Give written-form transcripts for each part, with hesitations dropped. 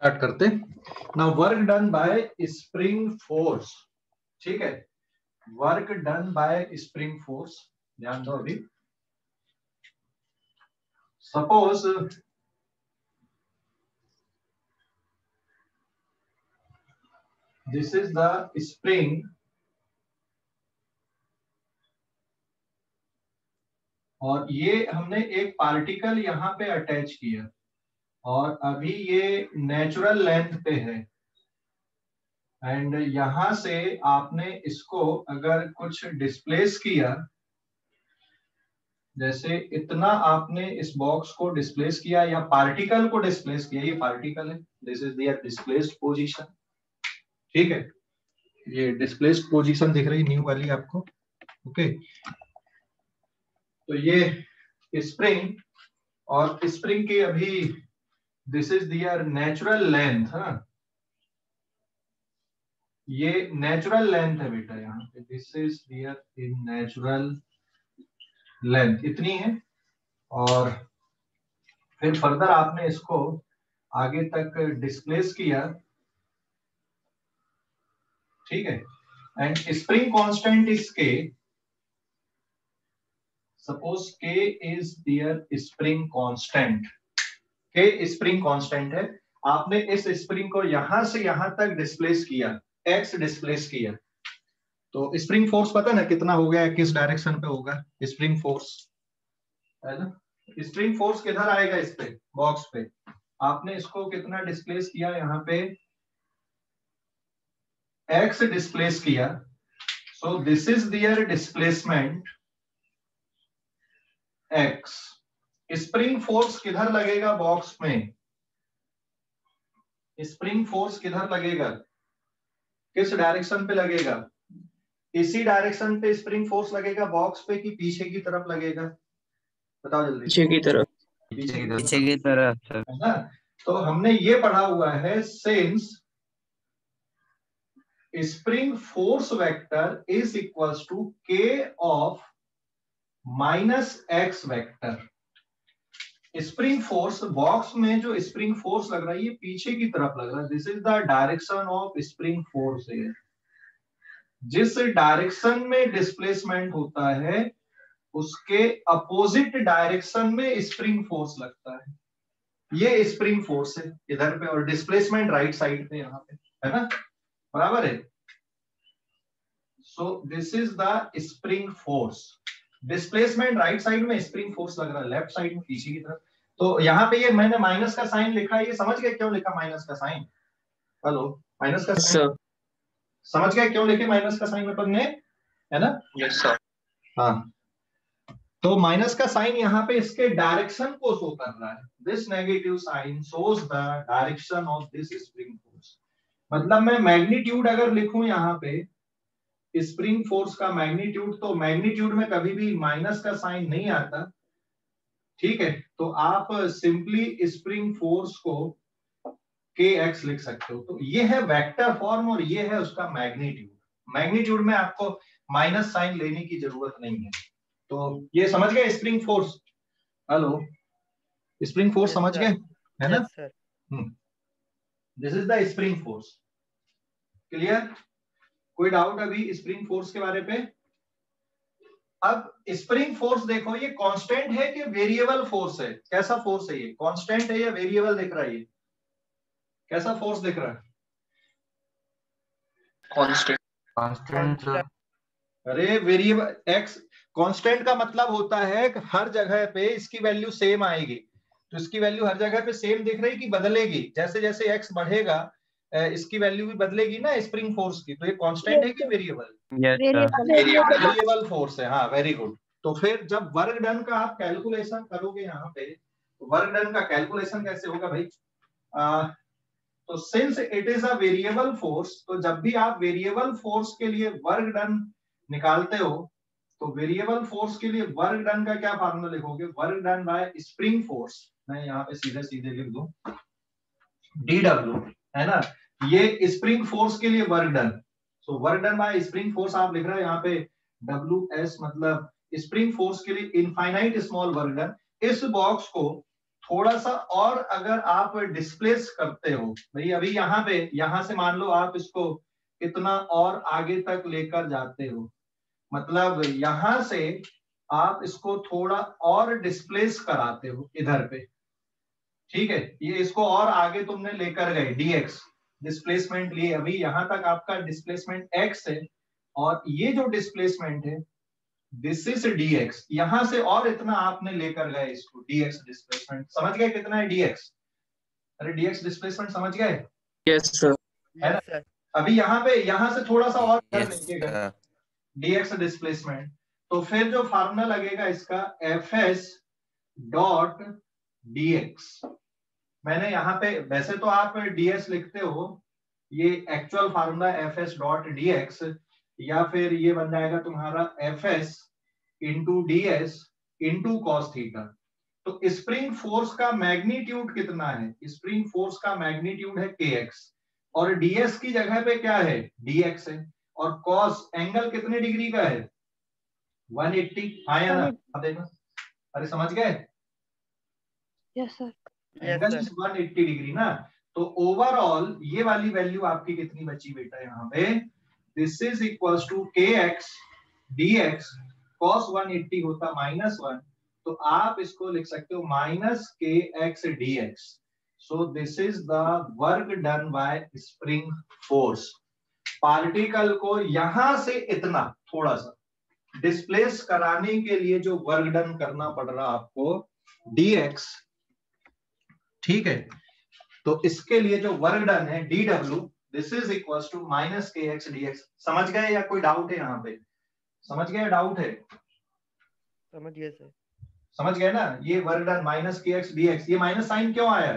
Start करते। Now work done by spring force, ठीक है, work done by spring force, ध्यान दो। अभी suppose this is the spring और ये हमने एक पार्टिकल यहां पे अटैच किया और अभी ये नेचुरल लेंथ पे है एंड यहां से आपने इसको अगर कुछ डिस्प्लेस किया, जैसे इतना आपने इस बॉक्स को डिस्प्लेस किया या पार्टिकल को डिस्प्लेस किया, ये पार्टिकल है, this is their displaced position, ठीक है, ये डिस्प्लेस्ड पोजीशन दिख रही न्यू वाली आपको, ओके। तो ये स्प्रिंग और स्प्रिंग की अभी this is their natural length, हाँ ये नेचुरल लेंथ है बेटा, यहाँ पे this is their in natural length इतनी है और फिर फर्दर आपने इसको आगे तक डिस्प्लेस किया, ठीक है, एंड स्प्रिंग कांस्टेंट इज के, सपोज के इज दियर स्प्रिंग कांस्टेंट, के स्प्रिंग कांस्टेंट है, आपने इस स्प्रिंग को यहां से यहां तक डिस्प्लेस किया, एक्स डिस्प्लेस किया, तो स्प्रिंग फोर्स पता है ना कितना हो गया, किस डायरेक्शन पे होगा स्प्रिंग फोर्स, है ना। स्प्रिंग फोर्स किधर आएगा, इस पे बॉक्स पे, आपने इसको कितना डिस्प्लेस किया, यहाँ पे एक्स डिस्प्लेस किया, so this is their displacement x. Spring force किधर लगेगा बॉक्स में, स्प्रिंग फोर्स किधर लगेगा, किस डायरेक्शन पे लगेगा, इसी डायरेक्शन पे स्प्रिंग फोर्स लगेगा बॉक्स पे कि पीछे की तरफ लगेगा, बताओ जल्दी। पीछे की तरफ, पीछे की तरफ सर। है ना। तो हमने ये पढ़ा हुआ है, since spring force vector is equals to K of minus X vector. Spring force box में जो स्प्रिंग फोर्स लग रहा है ये पीछे की तरफ लग रहा है, this is the direction of spring force है। जिस डायरेक्शन में डिस्प्लेसमेंट होता है उसके अपोजिट डायरेक्शन में स्प्रिंग फोर्स लगता है, ये स्प्रिंग फोर्स है इधर पे और डिस्प्लेसमेंट राइट साइड पे यहाँ पे, है ना, बराबर है। So this is the spring force, displacement right side में, स्प्रिंग फोर्स लग रहा है लेफ्ट साइड में पीछे की तरफ। तो यहाँ पे ये मैंने माइनस का साइन लिखा है, ये समझ गए क्यों लिखा माइनस का साइन, हेलो माइनस का साइन समझ गए क्यों लिखे माइनस का साइन अपन ने, है ना। Yes sir. हाँ, तो माइनस का साइन यहाँ पे इसके डायरेक्शन को शो कर रहा है, this negative sign shows the direction of this spring force. मतलब मैं मैग्नीट्यूड अगर लिखूं यहाँ पे स्प्रिंग फोर्स का मैग्नीट्यूड, तो मैग्नीट्यूड में कभी भी माइनस का साइन नहीं आता, ठीक है। तो आप सिंपली स्प्रिंग फोर्स को के एक्स लिख सकते हो, तो ये है वेक्टर फॉर्म और ये है उसका मैग्नीट्यूड। मैग्नीट्यूड में आपको माइनस साइन लेने की जरूरत नहीं है। तो ये समझ गए spring force, hello spring force समझ गए, है ना। This is the spring force, clear. कोई डाउट अभी स्प्रिंग फोर्स के बारे पे। अब स्प्रिंग फोर्स देखो ये कांस्टेंट है कि वेरिएबल फोर्स है, कैसा फोर्स है ये, कांस्टेंट है या वेरिएबल दिख रहा है, ये कैसा फोर्स दिख रहा है, कांस्टेंट। Constant sir. अरे वेरिएबल एक्स, कांस्टेंट का मतलब होता है कि हर जगह पे इसकी वैल्यू सेम आएगी, तो इसकी वैल्यू हर जगह पे सेम दिख रही कि बदलेगी, जैसे जैसे एक्स बढ़ेगा इसकी वैल्यू भी बदलेगी ना स्प्रिंग फोर्स की, तो ये कांस्टेंट है कि वेरिएबल, वेरिएबल फोर्स है, हाँ वेरी गुड। तो फिर जब वर्क डन का आप कैलकुलेशन करोगे यहाँ पे, तो वर्क डन का कैलकुलेशन कैसे होगा भाई, तो since it is a variable force, तो जब भी आप वेरिएबल फोर्स के लिए वर्क डन निकालते हो तो वेरिएबल फोर्स के लिए वर्क डन का क्या फार्मूला लिखोगे, work done by spring force, मैं यहाँ पे सीधे सीधे लिख दूं DW, है ना, ये स्प्रिंग फोर्स के लिए work done, so work done by spring force आप लिख रहे हो यहाँ पे WS, मतलब स्प्रिंग फोर्स के लिए इनफाइनाइट स्मॉल वर्क डन। इस बॉक्स को थोड़ा सा और अगर आप डिस्प्लेस करते हो भाई, अभी यहाँ पे, यहाँ से मान लो आप इसको कितना और आगे तक लेकर जाते हो, मतलब यहां से आप इसको थोड़ा और डिस्प्लेस कराते हो इधर पे, ठीक है, ये इसको और आगे तुमने लेकर गए, dx डिस्प्लेसमेंट लिए, अभी यहां तक आपका डिस्प्लेसमेंट x है, और ये जो डिस्प्लेसमेंट है दिस इज dx, यहां से और इतना आपने लेकर गए इसको, dx डिस्प्लेसमेंट, समझ गए कितना है dx? अरे dx डिस्प्लेसमेंट समझ गए? Yes sir. है ना? अभी यहाँ पे, यहां से थोड़ा सा और लेके गए dx डिस्प्लेसमेंट, तो फिर जो फार्मूला लगेगा इसका fs डॉट dx, मैंने यहाँ पे, वैसे तो आप ds लिखते हो, ये actual formula fs dot dx, या फिर ये बन जाएगा तुम्हारा fs into ds into cos theta. तो स्प्रिंग फोर्स का मैग्नीट्यूड कितना है? स्प्रिंग फोर्स का मैग्नीट्यूड है kx, और ds की जगह पे क्या है? dx है, और कॉस एंगल कितने डिग्री का है? 180, हाँ या ना? अब देखो, अरे समझ गए? Yes sir. Angle is 180 degree ना, तो ओवरऑल ये वाली वैल्यू आपकी कितनी बची बेटा यहाँ पे? This is equals to kx dx cos 180 होता -1, तो आप इसको लिख सकते हो -kx dx। So this is the work done by spring force. Particle को यहां से इतना थोड़ा सा डिस्प्लेस कराने के लिए जो वर्क डन करना पड़ रहा आपको dx, ठीक है, तो इसके लिए जो वर्क डन है dw, this is equals to -kx dx। समझ गए या कोई डाउट है यहाँ पे? समझ गए? डाउट है? समझ गए सर। समझ गए ना? ये वर्क डन -kx dx, ये माइनस साइन क्यों आया?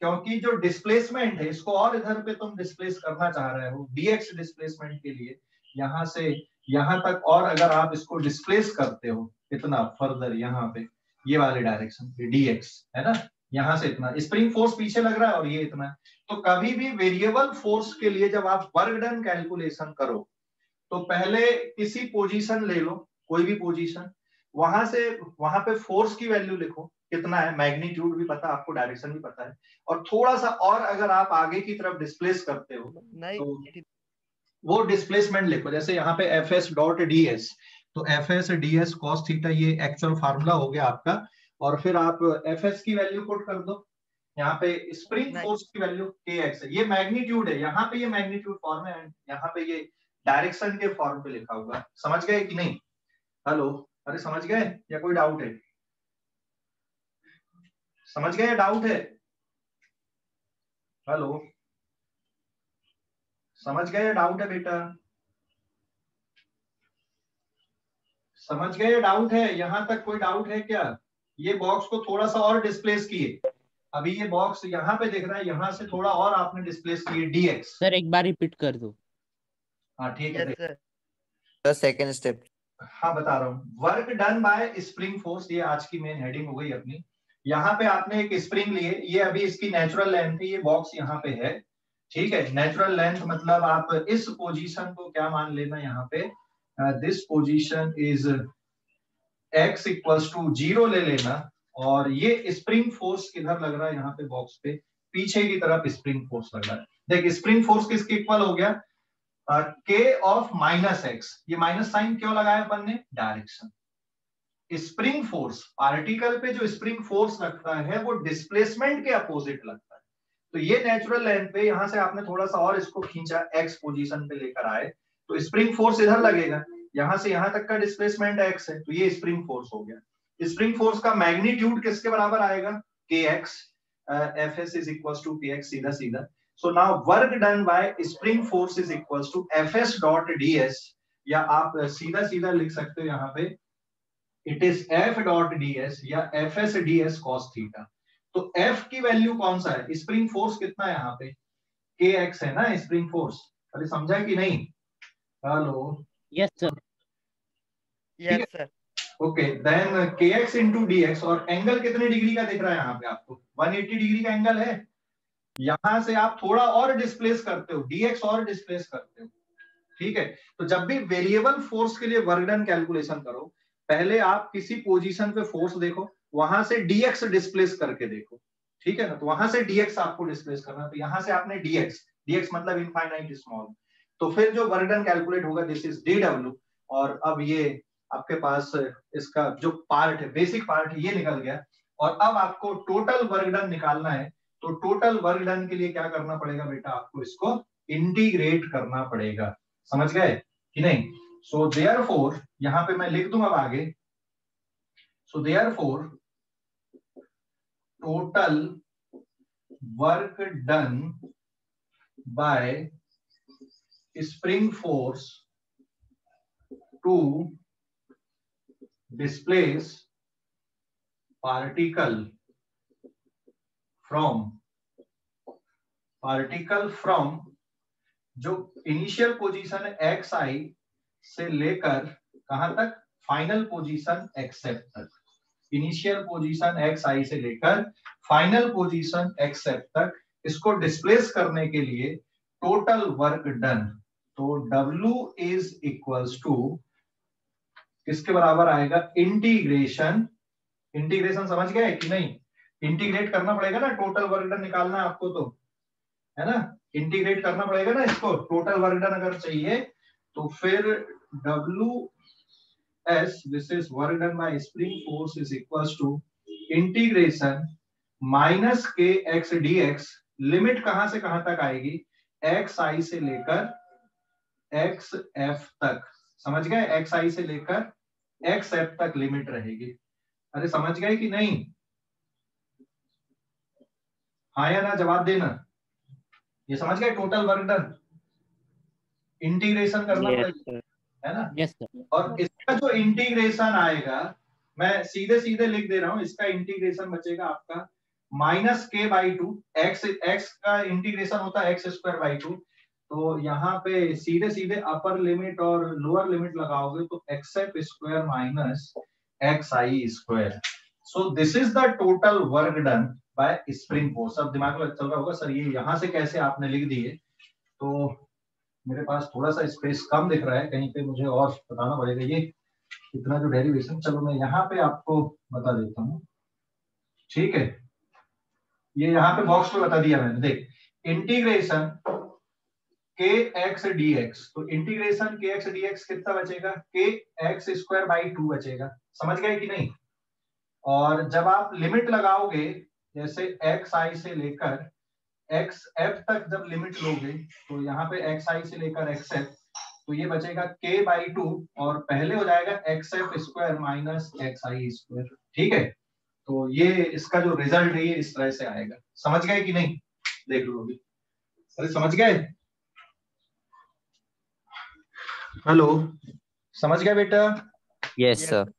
क्योंकि जो डिस्प्लेसमेंट है इसको और इधर पे तुम डिस्प्लेस करना चाह रहे हो, dx डिस्प्लेसमेंट के लिए यहां से यहां तक, और अगर आप इसको डिस्प्लेस करते हो इतना फर्दर यहाँ पे, ये वाले डायरेक्शन पे dx है ना, यहां से इतना, स्प्रिंग फोर्स पीछे लग रहा है और ये इतना, तो कभी भी वेरिएबल फोर्स के लिए जब आप वर्क डन कैलकुलेशन करो तो पहले किसी पोजीशन ले लो, कोई भी पोजीशन, वहां से वहां पे फोर्स की वैल्यू लिखो कितना है, मैग्नीट्यूड भी पता आपको, डायरेक्शन भी पता है, और थोड़ा सा और अगर आप आगे की तरफ डिस्प्लेस करते हो तो वो डिस्प्लेसमेंट लिखो, जैसे यहाँ पे fs डॉट ds, तो fs ds cos थीटा, ये एक्चुअल फार्मूला हो गया आपका, और फिर आप fs की वैल्यू पुट कर दो, यहाँ पे स्प्रिंग फोर्स की वैल्यू kx है, ये मैग्नीट्यूड है, यहाँ पे ये मैग्नीट्यूड फॉर्म है, यहाँ पे ये डायरेक्शन के फॉर्म पे लिखा हुआ है। समझ गए कि नहीं? हेलो, अरे समझ गए या कोई डाउट है? समझ गए या डाउट है? हेलो, समझ गए या डाउट है बेटा? समझ गए या डाउट है? यहां तक कोई डाउट है क्या? ये बॉक्स को थोड़ा सा और डिस्प्लेस किए, अभी ये बॉक्स यहाँ पे दिख रहा है, यहाँ से थोड़ा और आपने डिस्प्लेस किए dx। सर एक बार रिपीट कर दो। हाँ ठीक है सर। सेकंड स्टेप, हाँ बता रहा हूँ, work done by spring force, ये आज की मेन हेडिंग हो गई अपनी। यहाँ पे आपने एक स्प्रिंग लिए, ये अभी इसकी नेचुरल लेंथ है, ये बॉक्स यहाँ पे है, ठीक है, नेचुरल लेंथ मतलब आप इस पोजीशन को क्या मान लेना, यहाँ पे this position is x equals to 0 ले लेना, और ये स्प्रिंग फोर्स किधर लग रहा है, यहाँ पे बॉक्स पे पीछे की तरफ स्प्रिंग फोर्स लग रहा है। देख स्प्रिंग फोर्स किसके इक्वल हो गया? k ऑफ -x, ये माइनस साइन क्यों लगाया अपन ने? डायरेक्शन। स्प्रिंग फोर्स, पार्टिकल पे जो स्प्रिंग फोर्स लगता है वो डिस्प्लेसमेंट के अपोजिट लगता है, तो ये नेचुरल लेंथ पे यहां से आपने थोड़ा सा और इसको खींचा, x पोजीशन पे लेकर आए, तो स्प्रिंग फोर्स इधर लगेगा, यहां से यहां तक का डिस्प्लेसमेंट x है, तो ये स्प्रिंग फोर्स हो गया। स्प्रिंग फोर्स का मैग्नीट्यूड किसके बराबर आएगा? kx, fs is equals to kx, सीधा सीधा। So now work done by spring force is equals to fs dot ds, या आप सीधा सीधा लिख सकते हो यहाँ पे it is f dot ds या fs ds cos थीटा। तो f की वैल्यू कौन सा है? स्प्रिंग फोर्स कितना है यहाँ पे? kx है ना स्प्रिंग फोर्स, अरे समझा कि नहीं? Hello, yes sir. Yes sir. Okay, then kx into dx, और एंगल कितने डिग्री का दिख रहा है यहाँ पे आपको? 180 डिग्री का एंगल है। यहां से आप थोड़ा और डिस्प्लेस करते हो, dx और डिस्प्लेस करते हो, ठीक है। तो जब भी वेरिएबल फोर्स के लिए वर्क डन कैलकुलेशन करो, पहले आप किसी पोजीशन पे फोर्स देखो, वहां से dx डिस्प्लेस करके देखो, ठीक है ना। तो वहां से dx आपको डिस्प्लेस करना है, तो यहां से आपने dx मतलब इनफाइनाइट स्मॉल, तो फिर जो वर्क डन कैलकुलेट होगा दिस इज dw। और अब ये आपके पास इसका जो पार्ट है, बेसिक पार्ट ये निकल गया, और अब आपको टोटल वर्क डन निकालना है। तो टोटल वर्क डन के लिए क्या करना पड़ेगा बेटा, आपको इसको इंटीग्रेट करना पड़ेगा, समझ गए कि नहीं। सो देयरफॉर यहां पे मैं लिख दूं अब आगे, so therefore total work done by spring force to displace particle from जो इनिशियल पोजीशन है xi से लेकर कहां तक, फाइनल पोजीशन एक्सेप्ट तक। इनिशियल पोजीशन xi से लेकर फाइनल पोजीशन एक्सेप्ट तक, इसको डिस्प्लेस करने के लिए टोटल वर्क डन, तो W इज इक्वल्स टू किसके बराबर आएगा, इंटीग्रेशन। इंटीग्रेशन समझ गए कि नहीं, इंटीग्रेट करना पड़ेगा ना, टोटल वर्क डन निकालना है आपको, तो है ना, इंटीग्रेट करना पड़ेगा ना इसको, टोटल वर्क डन अगर चाहिए तो फिर WS this is work done by spring force is equals to integration minus के एक्स dx, लिमिट कहां से कहां तक आएगी, xi से लेकर xf तक, समझ गए, xi से लेकर xf तक लिमिट रहेगी। अरे समझ गए कि नहीं, हाँ या ना जवाब देना। ये समझ गए, टोटल वर्क डन इंटीग्रेशन करना पड़ेगा, है ना। Yes sir. और इसका जो इंटीग्रेशन आएगा, मैं सीधे सीधे लिख दे रहा हूं, इसका इंटीग्रेशन बचेगा आपका minus k by two, x का इंटीग्रेशन होता है एक्स स्क्वायर बाई टू, तो यहाँ पे सीधे सीधे अपर लिमिट और लोअर लिमिट लगाओगे तो X F square minus X I square. So this is the total work done by spring force. अब दिमाग में चल रहा होगा सर ये यहां से कैसे आपने लिख दिए, तो मेरे पास थोड़ा सा स्पेस कम दिख रहा है, कहीं पे मुझे और बताना पड़ेगा ये इतना जो डेरिवेशन। चलो मैं यहाँ पे आपको बता देता हूँ, ठीक है, ये यहाँ पे बॉक्स में बता दिया मैंने, देख इंटीग्रेशन के एक्स डी एक्स, तो इंटीग्रेशन के एक्स डी एक्स कितना बचेगा, के एक्स स्क्वायर बाई टू बचेगा, समझ गए कि नहीं। और जब आप लिमिट लगाओगे, जैसे एक्स आई से लेकर एक्स एफ तक जब लिमिट लोगे, तो यहाँ पे एक्स आई से लेकर एक्स एफ, तो ये बचेगा के बाई टू, और पहले हो जाएगा X F square minus X I square, ठीक है। तो ये इसका जो रिजल्ट है ये इस तरह से आएगा, समझ गए कि नहीं, देख लो अभी। अरे समझ गए, हेलो, समझ गए बेटा। Yes sir.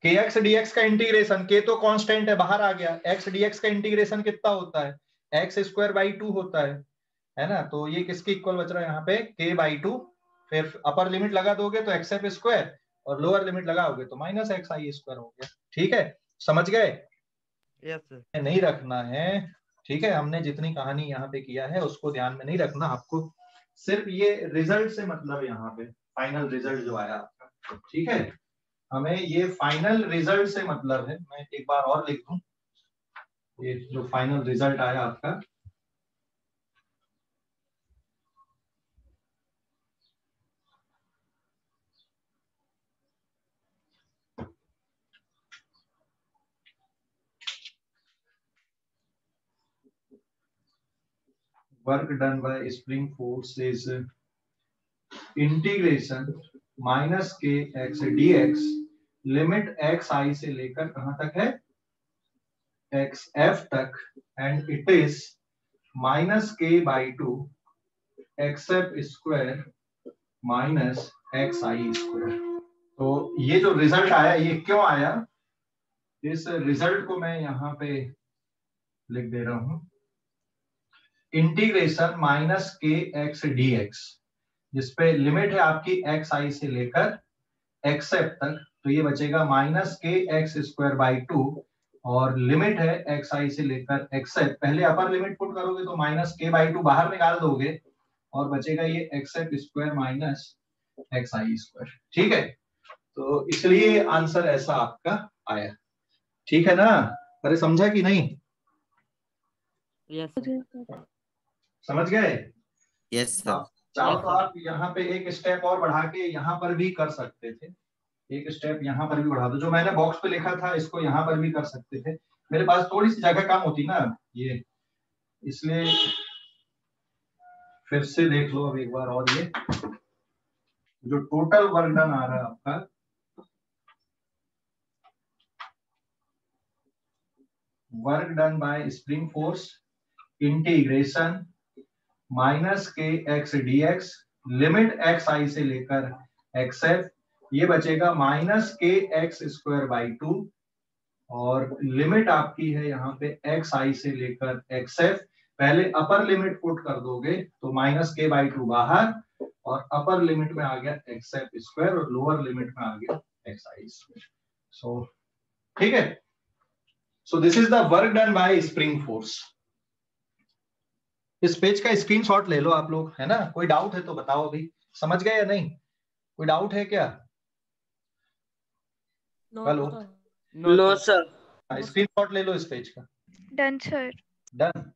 के एक्स डीएक्स का इंटीग्रेशन, के तो कांस्टेंट है बाहर आ गया, एक्स डीएक्स का इंटीग्रेशन कितना होता है, एक्स स्क्वायर बाई टू होता है ना। तो ये किसके इक्वल बच रहा है यहाँ पे, के बाई टू, फिर अपर लिमिट लगा दोगे तो एक्स एफ स्क्वायर, और लोअर लिमिट लगाओगे तो माइनस एक्स आई स्क्वायर हो गया, ठीक है, समझ गए। Yes sir. नहीं रखना है, ठीक है, हमने जितनी कहानी यहाँ पे किया है उसको ध्यान में नहीं रखना, आपको सिर्फ ये रिजल्ट से मतलब, यहाँ पे फाइनल रिजल्ट जो आया आपका, ठीक है, हमें ये फाइनल रिजल्ट से मतलब है। मैं एक बार और लिख दूं, ये जो फाइनल रिजल्ट आया आपका, work done by spring force is integration minus k x dx, limit x i से लेकर कहां तक है, x f तक, and it is minus k by two x F square minus X I square. तो ये जो रिजल्ट आया ये क्यों आया, इस रिजल्ट को मैं यहाँ पे लिख दे रहा हूं, इंटीग्रेशन माइनस के एक्स डी एक्स, जिसपे लिमिट है आपकी एक्स आई से लेकर एक्स एफ तक, तो ये बचेगा माइनस के एक्स स्क्वायर बाई टू, और लिमिट है एक्स आई से लेकर एक्स एफ, पहले अपर लिमिट पुट करोगे तो माइनस के बाई टू बाहर निकाल दोगे, और बचेगा ये X F square minus X I square, ठीक है। तो इसलिए आंसर ऐसा आपका आया। ठीक है ना? अरे समझा कि नहीं? Yes, sir. समझ गए? Yes sir. आप चाहो Yes, तो sir. आप यहाँ पे एक स्टेप और बढ़ा के यहाँ पर भी कर सकते थे। एक स्टेप यहाँ पर भी बढ़ा दो, जो मैंने बॉक्स पे लिखा था इसको यहाँ पर भी कर सकते थे। मेरे पास थोड़ी सी जगह कम होती ना ये, इसलिए फिर से देख लो अब एक बार और। ये जो टोटल वर्क डन आ रहा है आपका, work done by spring force integration minus के X D X, limit X I से लेकर एक्स एफ, ये बचेगा माइनस के एक्स स्क्वायर बाई 2, और लिमिट आपकी है यहाँ पे एक्स आई से लेकर एक्स एफ। पहले अपर लिमिट पुट कर दोगे तो माइनस के बाई 2 बाहर, और अपर लिमिट में आ गया एक्स एफ स्क्वायर, और लोअर लिमिट में आ गया एक्स आई स्क्वायर। सो ठीक है, so this is the work done by spring force. इस पेज का स्क्रीनशॉट ले लो आप लोग, है ना? कोई डाउट है तो बताओ अभी, समझ गए या नहीं? कोई डाउट है क्या? Hello, No, sir. स्क्रीनशॉट ले लो इस पेज का। Done, sir. डन।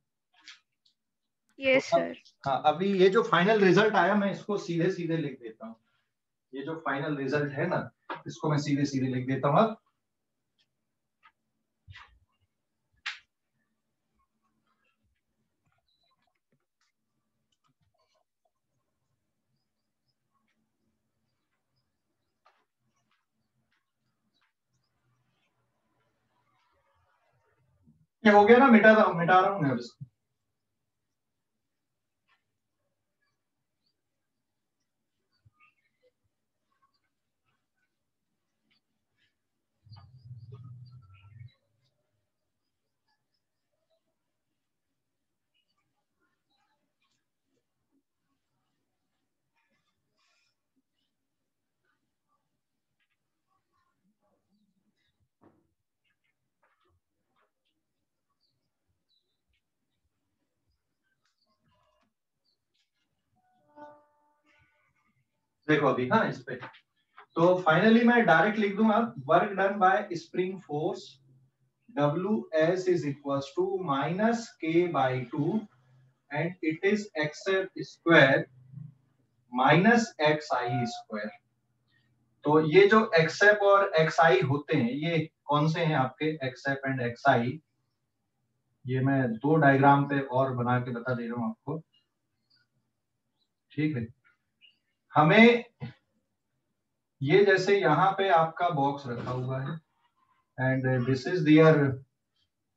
Yes, तो sir. हाँ, अभी ये जो फाइनल रिजल्ट आया मैं इसको सीधे सीधे लिख देता हूँ। ये जो फाइनल रिजल्ट है ना, इसको मैं सीधे सीधे लिख देता हूँ अब। ये हो गया ना? मिटा रहा हूँ मैं अब इसको। देखो अभी, हाँ, इस पे तो फाइनली मैं डायरेक्ट लिख दूंगा, work done by spring force WS is equals to minus K by 2 and it is XF square minus XI square। तो ये जो XF और XI होते हैं, ये कौन से हैं आपके? XF and XI। ये मैं दो डायग्राम पे और बना के बता दे रहा हूँ आपको, ठीक है? हमें ये जैसे यहाँ पे आपका बॉक्स रखा हुआ है and this is their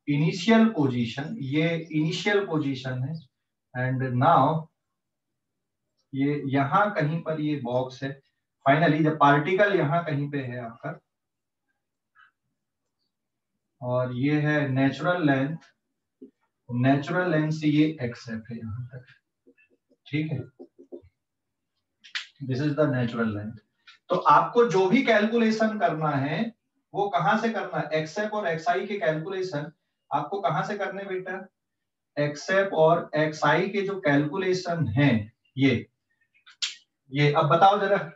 initial position, ये इनिशियल पोजीशन है, एंड नाउ ये यहाँ कहीं पर ये बॉक्स है। फाइनली जब पार्टिकल यहाँ कहीं पे है आपका, और ये है नेचुरल लेंथ, नेचुरल लेंथ से ये एक्सएफ है यहाँ तक, ठीक है? This is the natural length. तो आपको जो भी कैलकुलेशन करना है वो कहां से करना है? एक्सएफ और एक्सआई के कैलकुलेशन आपको कहां से करने बेटा? एक्सएफ और एक्सआई के जो कैलकुलेशन है ये अब बताओ जरा,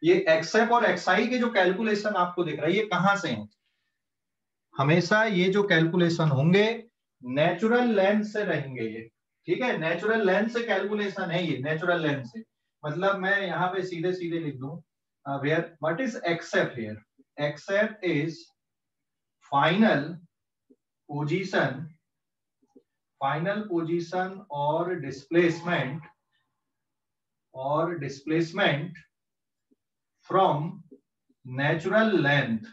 ये एक्सएफ और एक्सआई के जो कैलकुलेशन आपको दिख रहा है ये कहां से है? हमेशा ये जो कैलकुलेशन होंगे नेचुरल लेंथ से रहेंगे ये, ठीक है? नेचुरल लेंथ से कैलकुलेशन है ये, नेचुरल लेंथ से। मतलब मैं यहाँ पे सीधे सीधे लिख दूं, where what is XF here? XF is final position or displacement from natural length,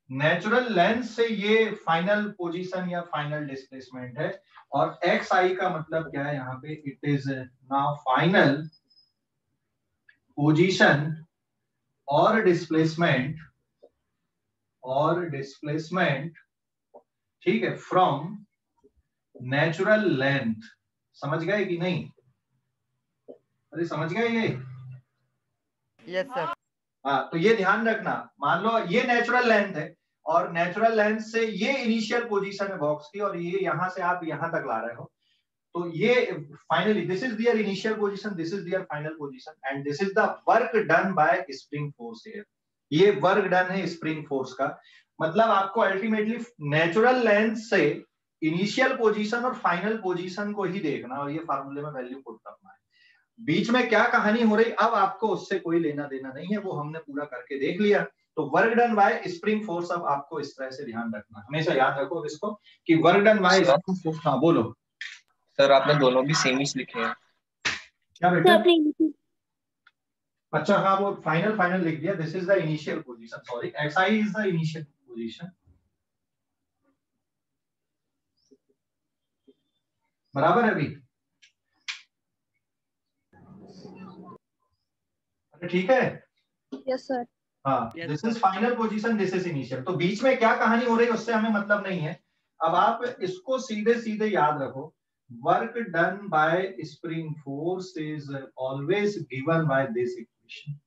natural length से ये फाइनल पोजीशन या फाइनल डिस्प्लेसमेंट है। और एक्स आई का मतलब क्या है यहाँ पे? It is now final position और डिस्प्लेसमेंट, ठीक है, फ्रॉम नेचुरल लेंथ। समझ गए कि नहीं? अरे समझ गए ये? Yes, sir. हाँ, तो ये ध्यान रखना, मान लो ये नेचुरल लेंथ है और नेचुरल लेंथ से ये इनिशियल पोजीशन है बॉक्स की, और ये यहां से आप यहां तक ला रहे हो, तो ये finally this is their initial position, this is there final position, and this is the work done by spring force here. ये वर्क डन है स्प्रिंग फोर्स का। मतलब आपको अल्टीमेटली नेचुरल लेंथ से इनिशियल पोजीशन और फाइनल पोजीशन को ही देखना और ये फार्मूले में वैल्यू पुट करना है। बीच में क्या कहानी हो रही अब आपको उससे कोई लेना देना नहीं है, वो हमने पूरा करके देख लिया। तो work done by spring force अब आपको इस तरह से ध्यान रखना, हमेशा याद रखो इसको कि work done by spring force. हाँ बोलो सर, आपने दोनों भी सेम ही लिखे हैं। क्या बेटा? अच्छा हाँ, वो फाइनल फाइनल लिख दिया। This is the initial position, sorry xi is the initial position. बराबर है अभी? ठीक है। Yes sir. हाँ, this is final position, this is initial. तो बीच में क्या कहानी हो रही है उससे हमें मतलब नहीं है। अब आप इसको सीधे सीधे याद रखो, work done by spring force is always given by this equation.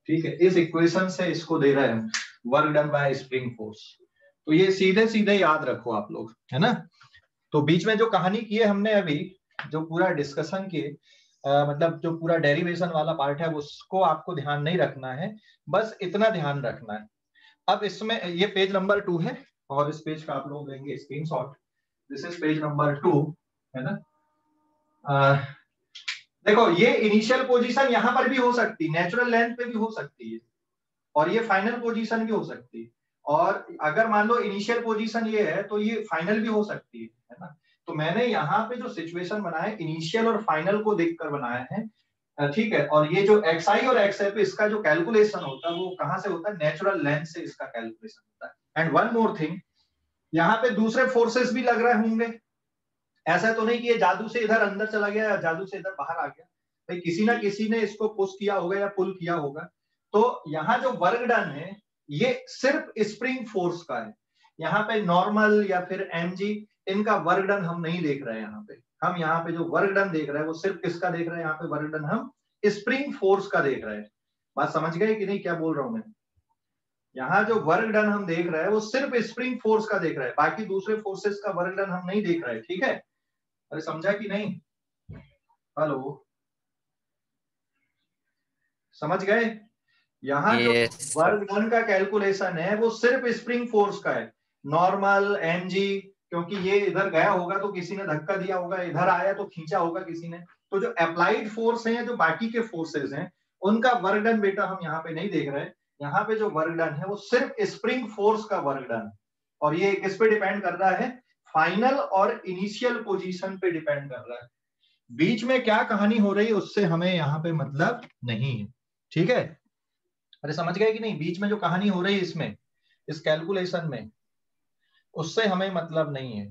ठीक है, इस इक्वेशन से इसको दे रहे हैं work done by spring force. तो ये सीधे सीधे याद रखो आप लोग, है ना। तो बीच में जो कहानी की है हमने अभी, जो पूरा डिस्कशन किए, मतलब जो पूरा डेरिवेशन वाला पार्ट है उसको आपको ध्यान नहीं रखना है, बस इतना ध्यान रखना है। अब इसमें ये पेज नंबर 2 है और इस पेज का आप लोग लेंगे screenshot. This is page number 2, है ना। देखो ये इनिशियल पोजीशन यहां पर भी हो सकती है, नेचुरल लेंथ पे भी हो सकती है, और ये फाइनल पोजीशन भी हो सकती है। और अगर मान लो इनिशियल पोजीशन ये है तो ये फाइनल भी हो सकती है ना। तो मैंने यहाँ पे जो सिचुएशन बनाया है इनिशियल और फाइनल को देखकर बनाया है, ठीक है। और ये जो xi और xi पे इसका जो कैलकुलेशन होता है वो कहां से होता है? नेचुरल लेंथ से इसका कैलकुलेशन होता है। एंड वन मोर थिंग, यहाँ पे दूसरे फोर्सेस भी लग रहे होंगे। ऐसा तो नहीं कि ये जादू से इधर अंदर चला गया या जादू से इधर बाहर आ गया, भाई किसी ना किसी ने इसको पुश किया होगा या पुल किया होगा। तो यहाँ जो वर्क डन है ये सिर्फ स्प्रिंग फोर्स का है। यहाँ पे नॉर्मल या फिर mg इनका वर्क डन हम नहीं देख रहे हैं। हम यहाँ पे जो वर्क डन देख रहे हैं वो सिर्फ किसका देख रहे हैं? यहाँ पे वर्क डन हम स्प्रिंग फोर्स का देख रहे हैं। बात समझ गए कि नहीं क्या बोल रहा हूं मैं? यहाँ जो वर्क डन हम देख रहे हैं वो सिर्फ स्प्रिंग फोर्स का देख रहे हैं, बाकी दूसरे फोर्सेस का वर्क डन हम नहीं देख रहे हैं। ठीक है, अरे समझा कि नहीं? हेलो, समझ गए? यहाँ जो वर्क डन का कैलकुलेशन है वो सिर्फ स्प्रिंग फोर्स का है, नॉर्मल mg, क्योंकि ये इधर गया होगा तो किसी ने धक्का दिया होगा, इधर आया तो खींचा होगा किसी ने। तो जो अप्लाइड फोर्स है, जो बाकी के फोर्सेस हैं, उनका वर्क डन बेटा हम यहाँ पे नहीं देख रहे। यहाँ पे जो वर्क डन है वो सिर्फ स्प्रिंग फोर्स का वर्क डन, और ये किस पे डिपेंड कर रहा है? फाइनल और इनिशियल पोजीशन पे डिपेंड कर रहा है। बीच में क्या कहानी हो रही है उससे हमें यहाँ पे मतलब नहीं है। ठीक है, अरे समझ गए कि नहीं? बीच में जो कहानी हो रही है इसमें, इस कैलकुलेशन में, उससे हमें मतलब नहीं है।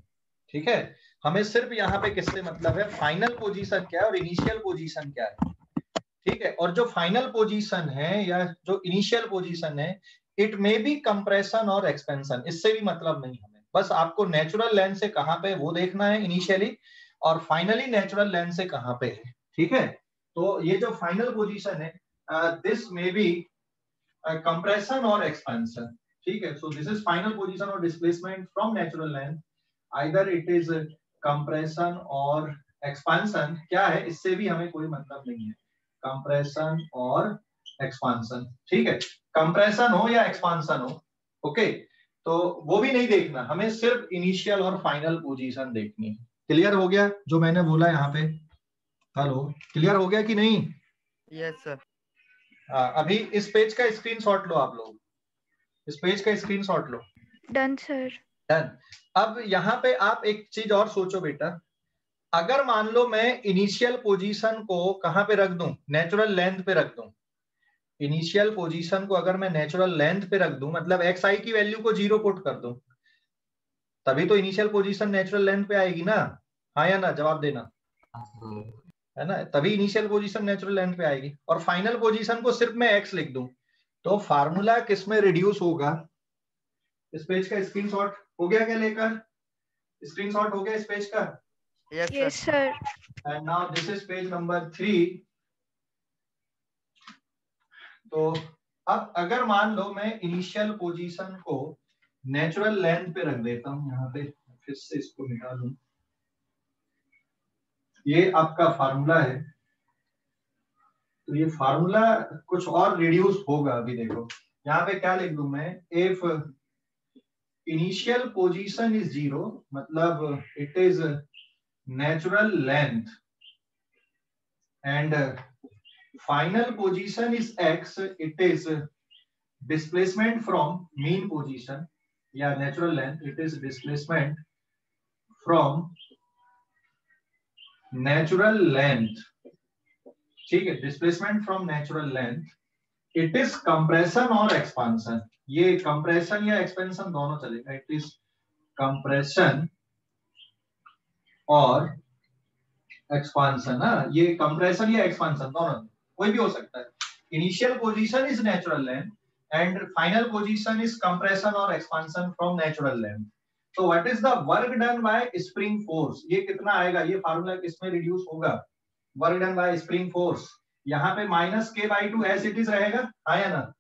ठीक है, हमें सिर्फ यहाँ पे किससे मतलब है? फाइनल पोजीशन क्या है और इनिशियल पोजीशन क्या है। ठीक है, और जो फाइनल पोजीशन है या जो इनिशियल पोजीशन है, इट मे बी कंप्रेशन और एक्सपेंशन, इससे भी मतलब नहीं हमें। बस आपको नेचुरल लेंथ से कहां पे वो देखना है इनिशियली, और फाइनली नेचुरल लेंथ से कहां पे है। ठीक है, तो ये जो फाइनल पोजीशन है, दिस मे बी कंप्रेशन और एक्सपेंशन। ठीक है, so this is final position और displacement from natural length, either it is compression और एक्सपेंशन। क्या है, इससे भी हमें कोई मतलब नहीं है, कंप्रेशन और एक्सपांशन। ठीक है, कंप्रेशन हो या एक्सपांशन हो, ओके, तो वो भी नहीं देखना हमें, सिर्फ इनिशियल और फाइनल पोजीशन देखनी है। क्लियर हो गया जो मैंने बोला यहाँ पे? हेलो, क्लियर हो गया कि नहीं? Yes sir. अभी इस पेज का स्क्रीनशॉट लो आप लोग, इस पेज का स्क्रीनशॉट लो। Done sir. डन। अब यहाँ पे आप एक चीज और सोचो बेटा, अगर मान लो मैं इनिशियल पोजीशन को कहां पे रख दूं? नेचुरल लेंथ पे रख दूं। इनिशियल पोजीशन को अगर मैं नेचुरल लेंथ पे रख दूं, मतलब xi की वैल्यू को 0 पुट कर दूं, तभी तो इनिशियल पोजीशन नेचुरल लेंथ पे आएगी ना? हाँ या ना, जवाब देना, है ना? तभी इनिशियल पोजीशन नेचुरल लेंथ पे आएगी। और फाइनल पोजीशन को सिर्फ मैं x लिख दूं, तो फार्मूला किस में रिड्यूस होगा? इस पेज का स्क्रीनशॉट हो गया क्या लेकर? स्क्रीनशॉट हो गया इस पेज का? Yes sir. And now this is page number 3। तो अब अगर मान लो मैं इनिशियल पोजीशन को नेचुरल लेंथ पे रख देता हूं, यहाँ पे फिर से इसको मिटा दूं, ये आपका फार्मूला है। तो ये फार्मूला कुछ और रिड्यूस होगा, अभी देखो यहाँ पे क्या लिख दूं मैं, इफ इनिशियल पोजीशन इज 0 मतलब it is natural length and final position is x, it is displacement from mean position या natural length, it is displacement from natural length, ठीक है, displacement from natural length, it is compression और expansion, ये compression या expansion दोनों चलेगा, it is compression और expansion, ये कंप्रेशन या एक्सपांशन दोनों, कोई भी हो सकता है। Initial position is natural length and final position is compression और एक्सपांशन फ्रॉम नेचुरल लेंथ। तो what is the work done by spring force, ये कितना आएगा, ये फार्मूला किसमें रिड्यूस होगा, work done by spring force, यहाँ पे -k/2 एज इट इज रहेगा, आया ना,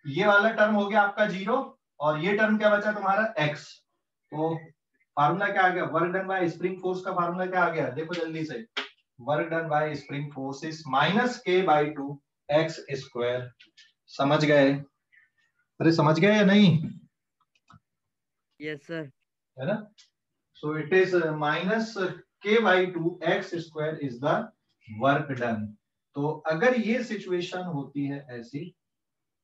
ये वाला टर्म हो गया आपका 0 और ये टर्म क्या बचा तुम्हारा x। तो फार्मूला क्या आ गया, work done by spring force का फार्मूला क्या आ गया, देखो जल्दी से, work done by spring force is -k/2 x²। समझ गए, अरे समझ गए या नहीं? Yes sir. है ना, so it is -k/2 x² is the work done. तो अगर ये सिचुएशन होती है ऐसी,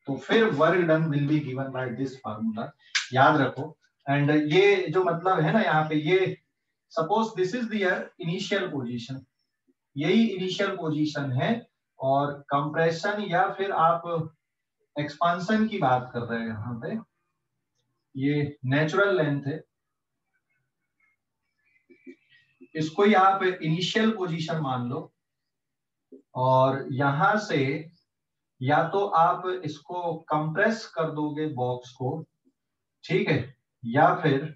तो फिर work done will be given by this formula, याद रखो। एंड ये जो मतलब है ना यहाँ पे, ये suppose this is their initial position, यही इनिशियल पोजीशन है और कंप्रेशन या फिर आप एक्सपांशन की बात कर रहे हैं यहाँ पे, ये नेचुरल लेंथ है, इसको ही आप इनिशियल पोजीशन मान लो और यहां से या तो आप इसको कंप्रेस कर दोगे बॉक्स को, ठीक है, या फिर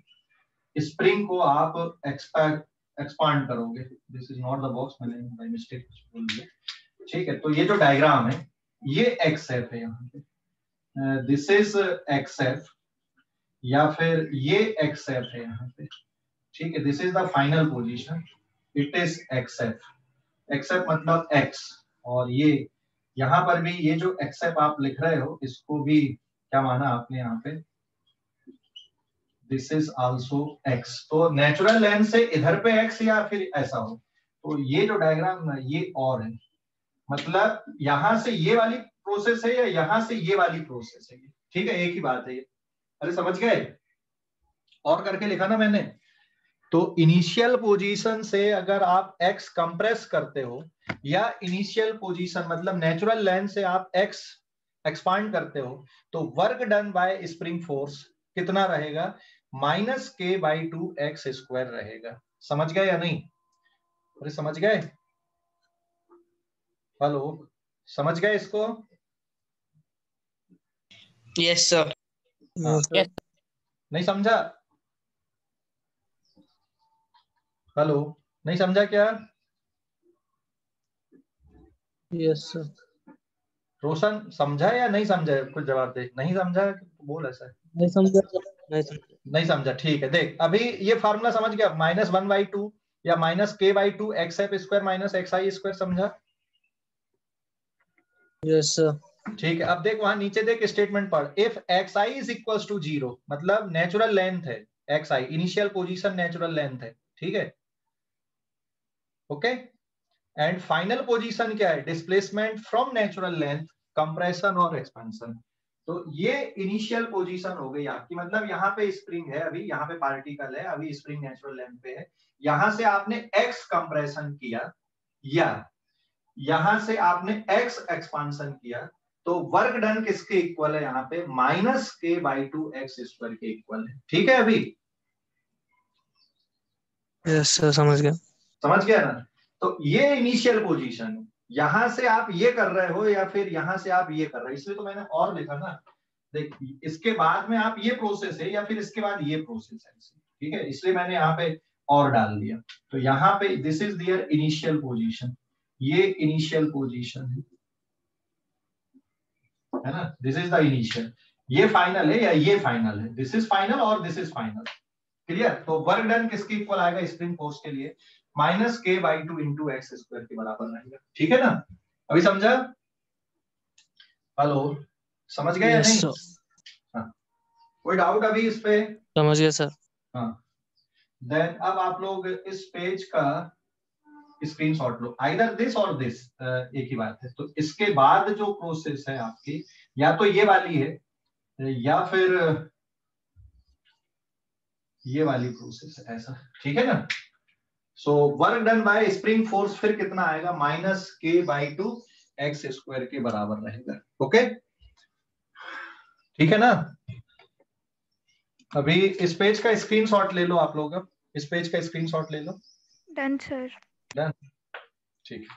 स्प्रिंग को आप एक्सपांड करोगे। This is not the box, मैंने बाय मिस्टेक बोल दिया, ठीक है। तो ये जो डायग्राम है ये एक्सएफ है, यहाँ पे दिस इज एक्सएफ या फिर ये एक्सएफ है यहाँ पे, ठीक है, this is the final position, it is x f, x f मतलब एक्स, और ये यहाँ पर भी ये जो एक्सएफ आप लिख रहे हो इसको भी क्या माना आपने यहाँ पे, दिस इज आल्सो एक्स। तो नेचुरल लेंथ से इधर पे एक्स या फिर ऐसा हो, तो ये जो डायग्राम है ये और है, मतलब यहां से ये वाली प्रोसेस है या यहां से ये वाली प्रोसेस है, ठीक है, एक ही बात है ये। अरे समझ गए, और करके लिखा ना मैंने। तो इनिशियल पोजीशन से अगर आप x कंप्रेस करते हो या इनिशियल पोजीशन मतलब नेचुरल लेंथ से आप x एक्सपांड करते हो, तो work done by spring force कितना रहेगा, -k/2 x² रहेगा। समझ गए या नहीं? अरे समझ गए, हेलो, समझ गए इसको? Yes sir. नहीं समझा? हेलो, नहीं समझा क्या? Yes sir. रोशन समझा या नहीं समझा? कुछ जवाब दे, नहीं समझा तो बोल ऐसा। नहीं समझा सर, नहीं समझा। नहीं समझा, ठीक है। देख अभी ये फार्मूला समझ गया, -1/2 या -k/2 xf² -xi², समझा? Yes sir. ठीक है, अब देख वहां नीचे देख स्टेटमेंट पढ़, if xi is equal to 0 मतलब नेचुरल लेंथ है xi, initial position natural length है, ठीक है, ओके, एंड फाइनल पोजीशन क्या है, displacement from natural length, compression और एक्सपेंशन। तो ये इनिशियल पोजीशन हो गई आपकी, मतलब यहाँ पे स्प्रिंग है, अभी यहाँ पे पार्टिकल है, अभी स्प्रिंग नेचुरल लेंथ पे है, यहां से आपने x कंप्रेशन किया या यहां से आपने x एक्सपांशन किया, तो वर्क डन किसके इक्वल है यहाँ पे, -k/2 x² के इक्वल है, ठीक है। अभी यस सर, समझ गया। समझ गया ना? तो ये इनिशियल पोजीशन है, यहां से आप ये कर रहे हो या फिर यहां से आप ये कर रहे हो, इसलिए तो मैंने और लिखा ना। देख इसके बाद में आप ये प्रोसेस है या फिर इसके बाद ये प्रोसेस है, ठीक है, इसलिए मैंने यहाँ पे और डाल दिया। तो यहाँ पे this is their initial position, ये इनिशियल पोजीशन है ना, दिस इज द इनिशियल, ये फाइनल है या ये फाइनल है, दिस इज फाइनल और दिस इज फाइनल, क्लियर। तो वर्क डन किसके इक्वल आएगा स्प्रिंग फोर्स के लिए, -k/2 × x² के बराबर रहेगा, ठीक है ना? अभी समझा? हेलो, समझ गए या यस नहीं? सर। हाँ, कोई डाउट अभी इस पे? समझ गया सर। हाँ, देन अब आप लोग इस पेज का स्क्रीनशॉट लो, आइदर दिस और दिस, एक ही बात है। तो इसके बाद जो प्रोसेस है आपकी, या तो ये वाली है या फिर ये वाली प्रोसेस है, ऐसा, ठीक है ना? So work done by spring force फिर कितना आएगा, -k/2 x स्क्वायर के बराबर रहेगा। ओके, ठीक है ना? अभी इस पेज का स्क्रीनशॉट ले लो आप लोग, अब इस पेज का स्क्रीनशॉट ले लो। Done sir. डन, ठीक है।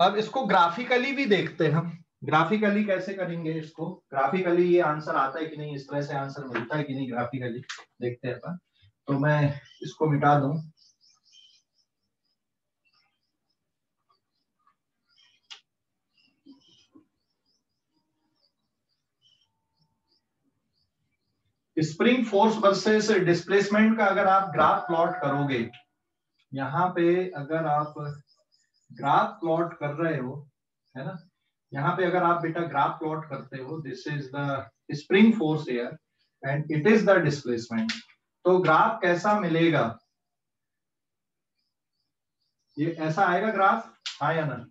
अब इसको ग्राफिकली भी देखते हैं हम। ग्राफिकली कैसे करेंगे इसको? ग्राफिकली ये आंसर आता है कि नहीं, इस तरह से आंसर मिलता है कि नहीं, ग्राफिकली देखते हैं अपन। तो मैं इसको मिटा दूं। स्प्रिंग फोर्स वर्सेस डिस्प्लेसमेंट का अगर आप ग्राफ प्लॉट करोगे, यहाँ पे अगर आप ग्राफ प्लॉट कर रहे हो, है ना, यहाँ पे अगर आप बेटा ग्राफ प्लॉट करते हो, this is the spring force here and it is the displacement, तो ग्राफ कैसा मिलेगा? ये ऐसा आएगा ग्राफ, हाँ या ना?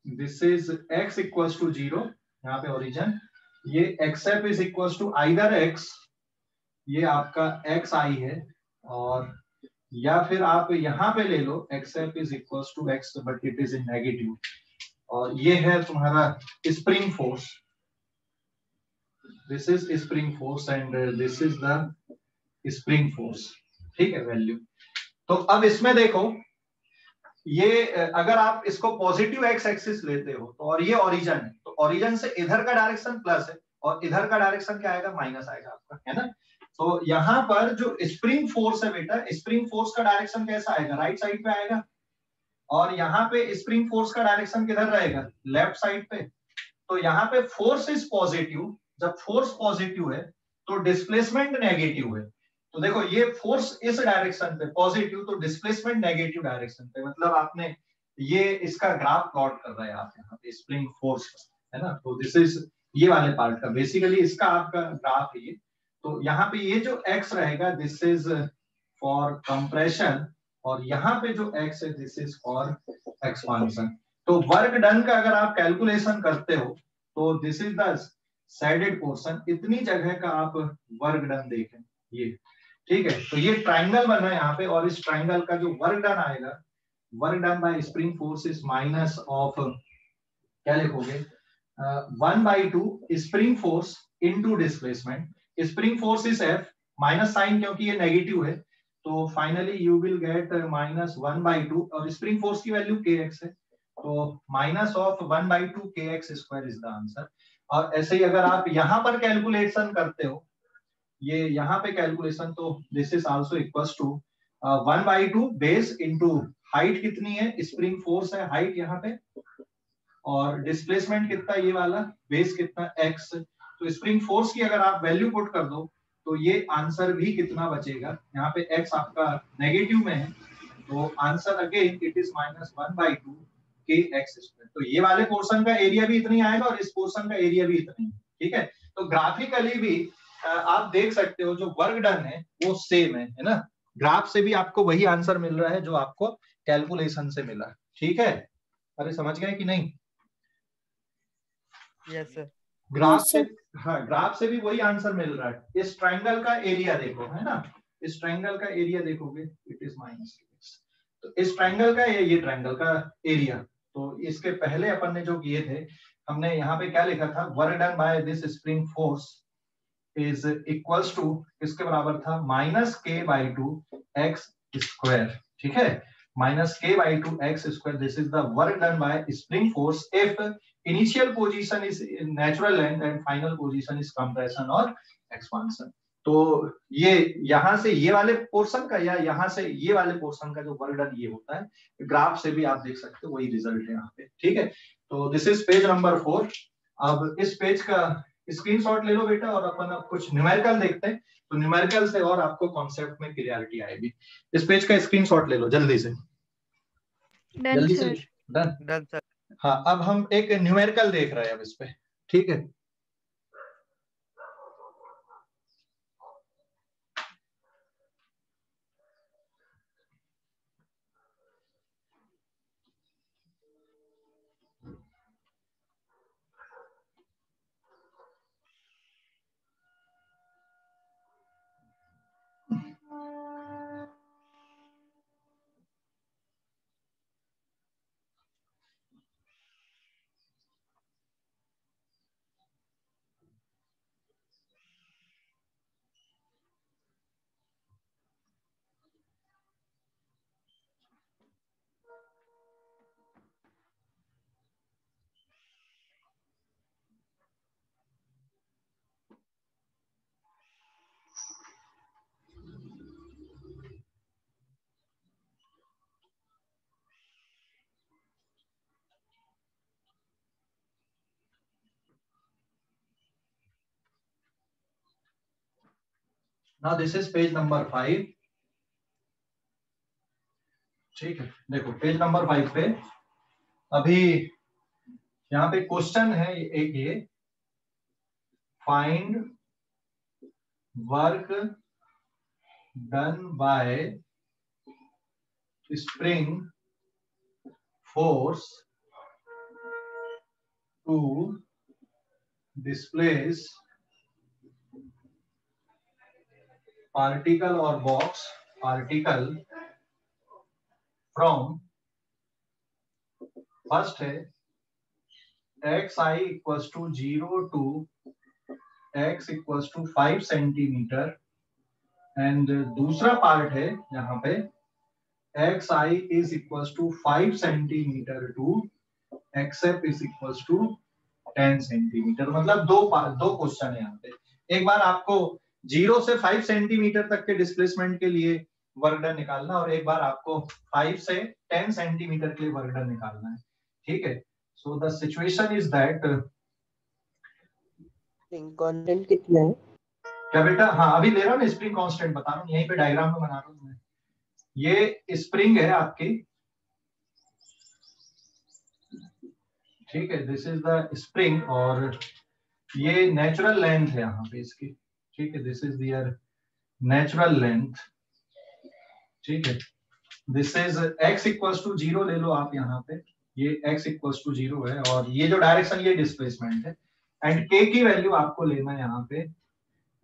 This is x equals to 0, यहाँ पे ओरिजिन, ये xf is equals to either x, ये आपका xi है, और या फिर आप यहां पे ले लो xf is equals to x but it is in negative, और ये है तुम्हारा spring force, this is spring force and this is the spring force, ठीक है, वैल्यू। तो अब इसमें देखो, ये अगर आप इसको पॉजिटिव एक्स एक्सिस लेते हो तो, और ये ओरिजिन है, तो ओरिजिन से इधर का डायरेक्शन प्लस है और इधर का डायरेक्शन क्या आएगा, माइनस आएगा आपका, है ना? तो यहाँ पर जो स्प्रिंग फोर्स है बेटा, स्प्रिंग फोर्स का डायरेक्शन कैसा आएगा, राइट साइड पे आएगा, और यहाँ पे स्प्रिंग फोर्स का डायरेक्शन किधर रहेगा, लेफ्ट साइड पे। तो यहाँ पे फोर्स इज पॉजिटिव, जब फोर्स पॉजिटिव है तो डिस्प्लेसमेंट नेगेटिव है। तो देखो ये फोर्स इस डायरेक्शन पे पॉजिटिव, तो डिस्प्लेसमेंट नेगेटिव डायरेक्शन पे, मतलब आपने ये इसका ग्राफ प्लॉट कर रहे हैं आप यहाँ पे स्प्रिंग फोर्स का, है ना? तो दिस इज ये वाले पार्ट का बेसिकली इसका आपका ग्राफ है ये। तो यहाँ पे ये जो x रहेगा दिस इज फॉर कंप्रेशन, और यहाँ पे जो x है दिस इज फॉर एक्सपांशन। तो वर्क डन का अगर आप कैलकुलेशन करते हो तो this is the shaded portion, इतनी जगह का आप वर्क डन देखें ये, ठीक है? तो ये ट्राइंगल बना है यहाँ पे, और इस ट्राइंगल का जो वर्क डन आएगा, work done by spring force is minus of, क्या लिखोगे, 1/2 spring force into displacement. Spring force is F, minus sign क्योंकि ये नेगेटिव है, तो फाइनली यू विल गेट -1/2, और स्प्रिंग फोर्स की वैल्यू kx है, तो minus of 1/2 kx square is the answer. और ऐसे ही अगर आप यहाँ पर कैलकुलेशन करते हो, ये यहाँ पे कैलकुलेशन, तो this is also equals to 1/2 base into height कितनी है, स्प्रिंग फोर्स है हाइट यहाँ पे, और डिस्प्लेसमेंट कितना ये वाला, बेस कितना x। तो स्प्रिंग फोर्स की अगर आप वैल्यू पुट कर दो तो ये आंसर भी कितना बचेगा, यहाँ पे x आपका नेगेटिव में है, तो answer again it is -1/2 kx square. तो ये वाले पोर्शन का एरिया भी इतनी आएगा और इस पोर्शन का एरिया भी इतनी है, ठीक है? तो ग्राफिकली भी आप देख सकते हो जो वर्क डन है वो सेम है ना? ग्राफ से भी आपको वही आंसर मिल रहा है जो आपको कैलकुलेशन से मिला, ठीक है? अरे समझ गए कि नहीं? Yes sir. ग्राफ से, हाँ, ग्राफ से भी वही आंसर मिल रहा है। इस ट्राइंगल का एरिया देखो, है ना? इस ट्राइंगल का एरिया देखोगे इट इज -x, तो इस ट्राइंगल का ये ट्राइंगल का एरिया, तो इसके पहले अपन ने जो किए थे, हमने यहाँ पे क्या लिखा था, work done by this spring force is equals to, किसके बराबर था, -k/2 x स्क्वायर, ठीक है? -k/2 x square, this is the work done by spring force if initial position is natural length and final position is compression और expansion. तो ये यहाँ से ये वाले पोर्शन का या यहाँ से ये वाले पोर्शन का जो वर्क डन ये होता है, ग्राफ से भी आप देख सकते हो वही रिजल्ट है यहाँ पे, ठीक है? तो दिस इज पेज नंबर 4। अब इस पेज का स्क्रीनशॉट ले लो बेटा, और अपन अब कुछ न्यूमेरिकल देखते हैं, तो न्यूमेरिकल से और आपको कॉन्सेप्ट में क्लियरिटी आएगी। इस पेज का स्क्रीनशॉट ले लो जल्दी से, डन जल्दी सर। से, डन। Done sir. हाँ, अब हम एक न्यूमेरिकल देख रहे हैं अब इस पे, ठीक है। Now this is page number 5, ठीक है। देखो पेज नंबर 5 पे अभी यहाँ पे क्वेश्चन है एक, ये find work done by spring force to displace particle और बॉक्स पार्टिकल फ्रॉम, फर्स्ट है xi equals to 0 to x equals to 5 centimetre, and दूसरा पार्ट है यहाँ पे xi is equals to 5 centimetre to xf is equals to 10 centimetre. मतलब दो question है यहाँ पे। एक बार आपको 0 से 5 सेंटीमीटर तक के डिस्प्लेसमेंट के लिए वर्क डन निकालना, और एक बार आपको 5 से 10 सेंटीमीटर के लिए वर्क डन निकालना है, ठीक है। So the situation is that, spring constant कितना है? क्या बेटा? हाँ अभी ले रहा हूँ, स्प्रिंग कांस्टेंट बता रहा हूँ, यहीं पे डायग्राम में बना रहा हूँ मैं। ये स्प्रिंग है आपकी, ठीक है, दिस इज द स्प्रिंग, और ये नेचुरल लेंथ है यहाँ पे इसकी, ठीक है, this is their natural length, ठीक है। This is x equals to 0 ले लो आप यहाँ पे, ये x इक्वल्स टू 0 है, और ये जो डायरेक्शन ये डिस्प्लेसमेंट है, एंड k की वैल्यू आपको लेना है यहाँ पे।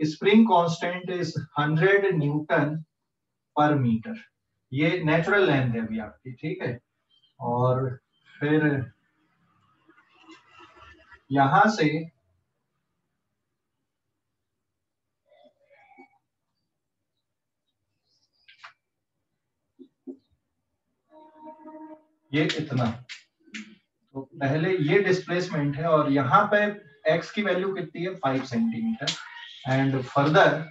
स्प्रिंग कांस्टेंट इज 100 न्यूटन पर मीटर, ये नेचुरल लेंथ है अभी आपकी, ठीक है। और फिर यहां से ये इतना, तो पहले ये डिस्प्लेसमेंट है, और यहाँ पे x की वैल्यू कितनी है? 5 सेंटीमीटर, एंड फर्दर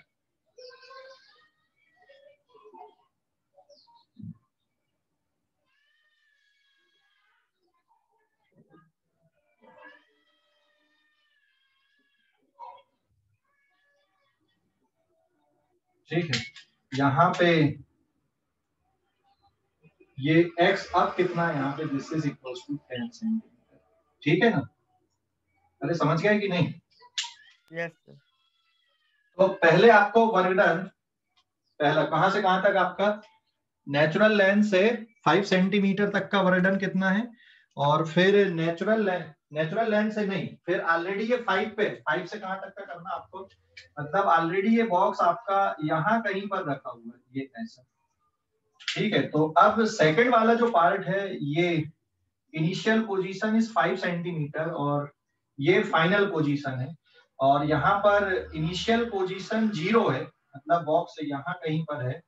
ठीक है, यहाँ पे ये x अब कितना है यहाँ पे? This is equal to 10 centimetre, ठीक है ना? अरे समझ गए कि नहीं? Yes sir. तो पहले आपको वर्क डन, पहला कहां से कहां तक आपका नेचुरल लेंथ से 5 सेंटीमीटर तक का वर्क डन कितना है, और फिर नेचुरल लेंथ से नहीं, फिर ऑलरेडी ये 5 से कहां तक का करना आपको, मतलब ऑलरेडी ये बॉक्स आपका यहाँ कहीं पर रखा हुआ है, ये ऐसा, ठीक है। तो अब सेकंड वाला जो पार्ट है, ये इनिशियल पोजीशन इज 5 सेंटीमीटर और ये फाइनल पोजीशन है, और यहाँ पर इनिशियल पोजीशन 0 है, मतलब बॉक्स यहाँ कहीं पर है,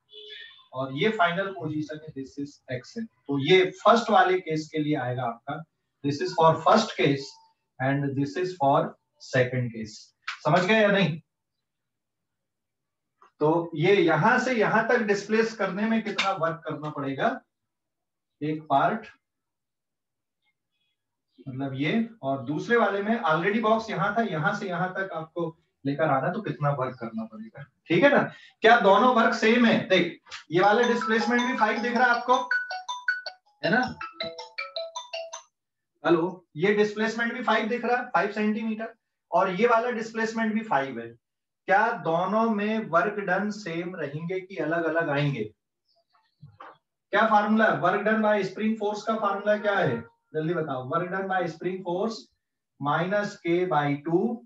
और ये फाइनल पोजीशन है, दिस इज x है। तो ये फर्स्ट वाले केस के लिए आएगा आपका, this is for first case and this is for second case. समझ गए या नहीं? तो ये यहां से यहां तक डिस्प्लेस करने में कितना वर्क करना पड़ेगा, एक पार्ट, मतलब ये, और दूसरे वाले में ऑलरेडी बॉक्स यहाँ था, यहां से यहां तक आपको लेकर आना, तो कितना वर्क करना पड़ेगा, ठीक है ना? क्या दोनों वर्क सेम है? देख, ये वाला डिस्प्लेसमेंट भी 5 दिख रहा है आपको, है ना? हेलो, ये डिस्प्लेसमेंट भी 5 दिख रहा है, 5 सेंटीमीटर, और ये वाला डिस्प्लेसमेंट भी 5 है। क्या दोनों में वर्क डन सेम रहेंगे कि अलग अलग आएंगे? क्या फार्मूला है work done by spring force का? फार्मूला क्या है, जल्दी बताओ। Work done by spring force minus k by 2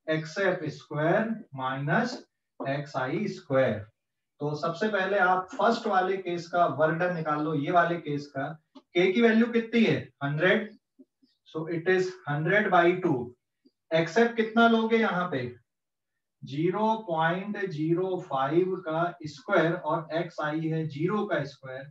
x f square minus x i square. तो सबसे पहले आप फर्स्ट वाले केस का वर्क डन निकाल लो, ये वाले केस का। के की वैल्यू कितनी है? 100, सो इट इज 100 बाई 2। एक्सएफ कितना लोगे यहाँ पे? 0.05 का स्क्वायर, और एक्स आई है 0 का स्क्वायर।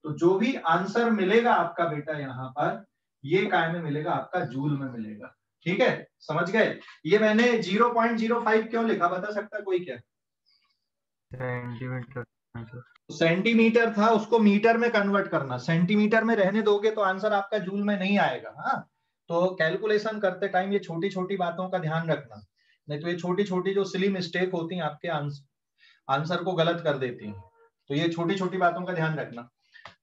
तो जो भी आंसर मिलेगा आपका बेटा यहाँ पर, ये काय में मिलेगा? आपका जूल में मिलेगा। ठीक है, समझ गए? ये मैंने 0.05 क्यों लिखा, बता सकता कोई क्या? सेंटीमीटर। सेंटीमीटर था, उसको मीटर में कन्वर्ट करना। सेंटीमीटर में रहने दोगे तो आंसर आपका जूल में नहीं आएगा। हाँ, तो कैलकुलेशन करते टाइम ये छोटी छोटी बातों का ध्यान रखना, नहीं तो ये छोटी छोटी जो सिली मिस्टेक होती हैं आपके आंसर को गलत कर देती हैं। तो ये छोटी छोटी बातों का ध्यान रखना,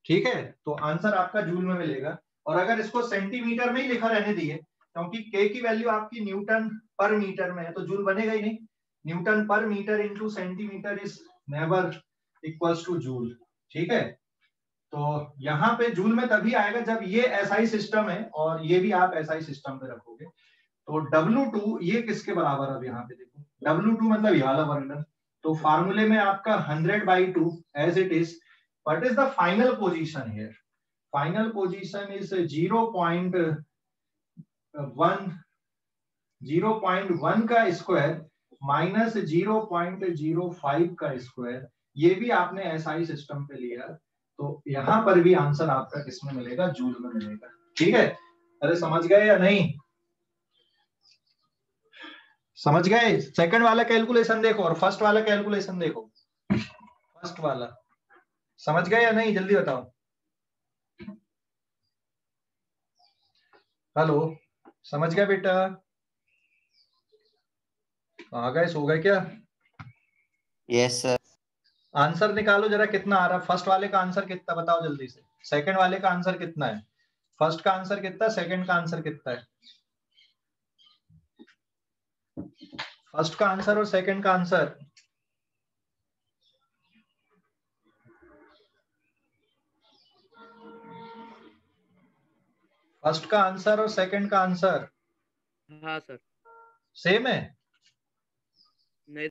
ठीक है? तो आंसर आपका जूल में मिलेगा। और अगर इसको सेंटीमीटर में ही लिखा रहने दिए, क्योंकि के की वैल्यू आपकी न्यूटन पर मीटर में है, तो जूल बनेगा ही नहीं। न्यूटन पर metre into centimetre is never equals to joule. ठीक है, तो यहाँ पे जूल में तभी आएगा जब ये एसआई सिस्टम है और ये भी आप एसआई सिस्टम पे रखोगे। तो W2 ये किसके बराबर? अब यहाँ पे देखो, W2 मतलब ये वाला वर्क डन। तो फार्मूले में आपका 100 by 2 as it is. What is the final position here? Final position is 0.1 का स्क्वायर माइनस 0.05 का स्क्वायर। ये भी आपने एसआई सिस्टम पे लिया, तो यहां पर भी आंसर आपका किसमें मिलेगा? जूल में मिलेगा। ठीक है, अरे समझ गए या नहीं? समझ गए? सेकंड वाला कैलकुलेशन देखो और फर्स्ट वाला कैलकुलेशन देखो। फर्स्ट वाला समझ गए या नहीं, जल्दी बताओ। हेलो, समझ गया बेटा? आ गए, सो गए क्या? Yes sir. आंसर निकालो जरा, कितना आ रहा? फर्स्ट वाले का आंसर कितना बताओ जल्दी से। सेकंड वाले का आंसर कितना है? फर्स्ट का आंसर कितना, सेकंड का आंसर कितना है? फर्स्ट का आंसर और सेकंड का आंसर। फर्स्ट का आंसर और सेकंड का आंसर हाँ सर। सेम है? नहीं,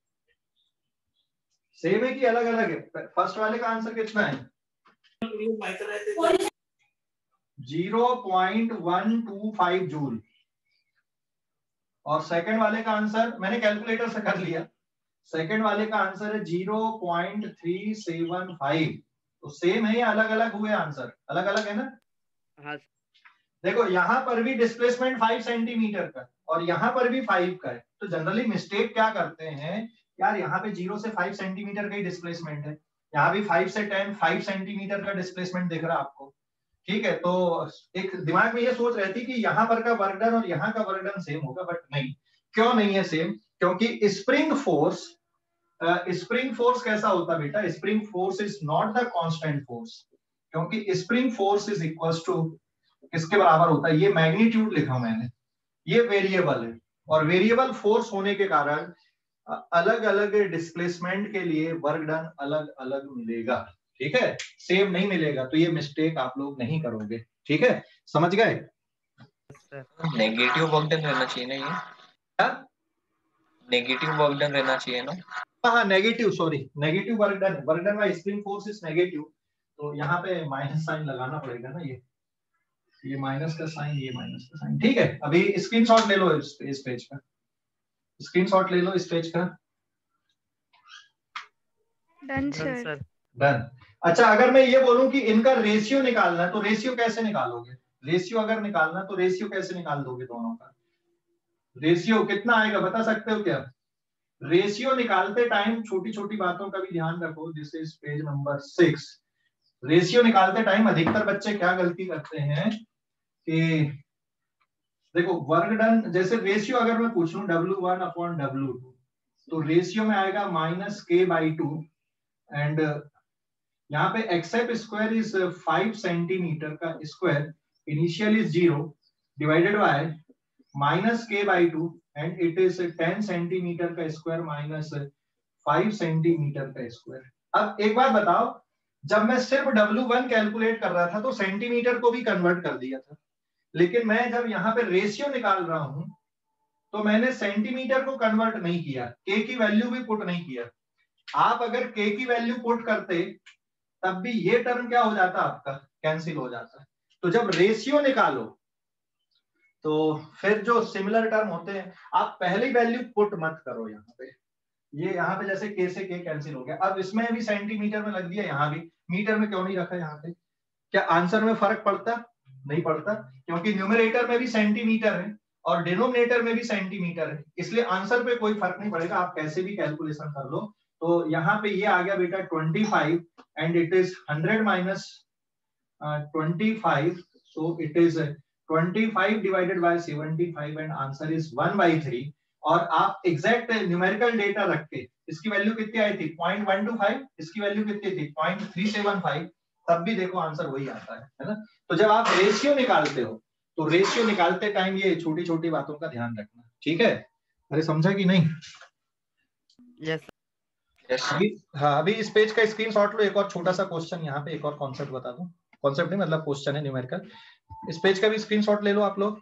सेम है कि अलग अलग है? फर्स्ट वाले का आंसर कितना है? 0.125 जूल। और सेकंड वाले का आंसर मैंने कैलकुलेटर से कर लिया। सेकंड वाले का आंसर है 0.375। तो सेम है या अलग अलग हुए आंसर? अलग अलग है ना? हाँ देखो, यहां पर भी डिस्प्लेसमेंट 5 सेंटीमीटर का और यहां पर भी 5 का है। तो जनरली मिस्टेक क्या करते हैं यार, यहाँ पे 0 से 5 सेंटीमीटर का ही डिस्प्लेसमेंट है, यहाँ भी 5 से 10 5 सेंटीमीटर का डिस्प्लेसमेंट दिख रहा है आपको। ठीक है, तो एक दिमाग में ये सोच रहती कि यहाँ पर का वर्क डन और यहाँ का वर्क डन सेम होगा, बट नहीं। क्यों नहीं है सेम? क्योंकि स्प्रिंग फोर्स कैसा होता है बेटा? Spring force is not the constant force, क्योंकि spring force is equals to किसके बराबर होता है? ये मैग्नीट्यूड लिखा मैंने, ये वेरिएबल है, और वेरिएबल फोर्स होने के कारण अलग अलग डिस्प्लेसमेंट के लिए वर्क डन अलग अलग मिलेगा। ठीक है, सेम नहीं मिलेगा। तो ये मिस्टेक आप लोग नहीं करोगे। ठीक है, समझ गए? नेगेटिव वर्क डन रहना चाहिए ना, ये नेगेटिव वर्क डन रहना चाहिए ना? हाँ, negative, sorry, negative work done by spring force is negative. तो यहाँ पे माइनस साइन लगाना पड़ेगा ना, ये माइनस का साइन, ये माइनस का साइन। ठीक है, अभी स्क्रीनशॉट ले लो इस पेज का, स्क्रीनशॉट ले लो इस पेज का। Done sir. डन। अच्छा, अगर मैं ये बोलूं कि इनका रेशियो निकालना है, तो रेशियो कैसे निकालोगे? रेशियो अगर निकालना तो रेशियो कैसे निकाल दोगे? दोनों का रेशियो कितना आएगा, बता सकते हो क्या? रेशियो निकालते टाइम छोटी छोटी बातों का भी ध्यान रखो। This is page number 6। Ratio निकालते टाइम अधिकतर बच्चे क्या गलती करते हैं कि देखो, वर्क डन जैसे रेशियो अगर मैं पूछूं W1/W2, तो रेशियो में आएगा -k/2, एंड यहाँ पे एक्सएफ स्क्वायर इज 5 सेंटीमीटर का square, initial is 0, divided by -k/2 and it is 10 centimetre का स्क्वायर माइनस 5 सेंटीमीटर का स्क्वायर। अब एक बात बताओ, जब मैं सिर्फ W1 कैलकुलेट कर रहा था तो सेंटीमीटर को भी कन्वर्ट कर दिया था, लेकिन मैं जब यहाँ पे रेशियो निकाल रहा हूं तो मैंने सेंटीमीटर को कन्वर्ट नहीं किया, k की वैल्यू भी पुट नहीं किया। आप अगर k की वैल्यू पुट करते तब भी ये टर्म क्या हो जाता, आपका कैंसिल हो जाता। तो जब रेशियो निकालो तो फिर जो सिमिलर टर्म होते हैं आप पहली वैल्यू पुट मत करो। यहाँ पे ये यहाँ पे जैसे k से k कैंसिल हो गया, अब इसमें भी सेंटीमीटर में लग दिया, यहाँ भी मीटर में क्यों नहीं रखा यहाँ पे? क्या आंसर में फर्क पड़ता? नहीं पड़ता, क्योंकि न्यूमरेटर में भी सेंटीमीटर है और डिनोमिनेटर में भी सेंटीमीटर है, इसलिए आंसर पे कोई फर्क नहीं पड़ेगा, आप कैसे भी कैलकुलेशन कर लो। तो यहाँ पे ये आ गया बेटा 25 and it is 100 minus 25, so it is 25 divided by 75 and answer is 1/3। और आप एग्जैक्ट न्यूमेरिकल डेटा रख के इसकी वैल्यू कितनी आई थी 0.125, इसकी वैल्यू कितनी थी 0.375, तब भी देखो आंसर वही आता है ना। तो जब आप रेशियो निकालते हो तो रेशियो निकालते टाइम ये छोटी छोटी बातों का ध्यान रखना, ठीक है? अरे समझा कि नहीं? यस अभी हाँ, अभी इस पेज का स्क्रीनशॉट लो। एक और छोटा सा क्वेश्चन यहाँ पे, एक और कॉन्सेप्ट बता दूं, कॉन्सेप्ट नहीं मतलब क्वेश्चन है न्यूमेरिकल। इस पेज का भी स्क्रीनशॉट ले लो आप लोग।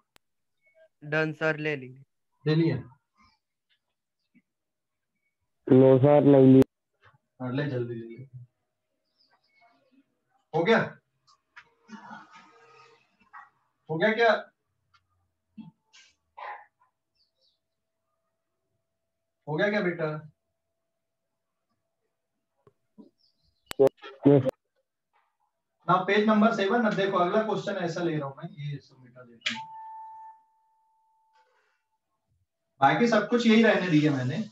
डन सर, ले लेंगे। ले लिए? नो सर नहीं ली। ले जल्दी ले लिए। हो गया? हो गया क्या? हो गया क्या बेटा? ना पेज नंबर 7। अब देखो अगला क्वेश्चन ऐसा ले रहा हूं मैं, ये सब मिटा देता हूं, बाकी सब कुछ यही रहने दिया मैंने।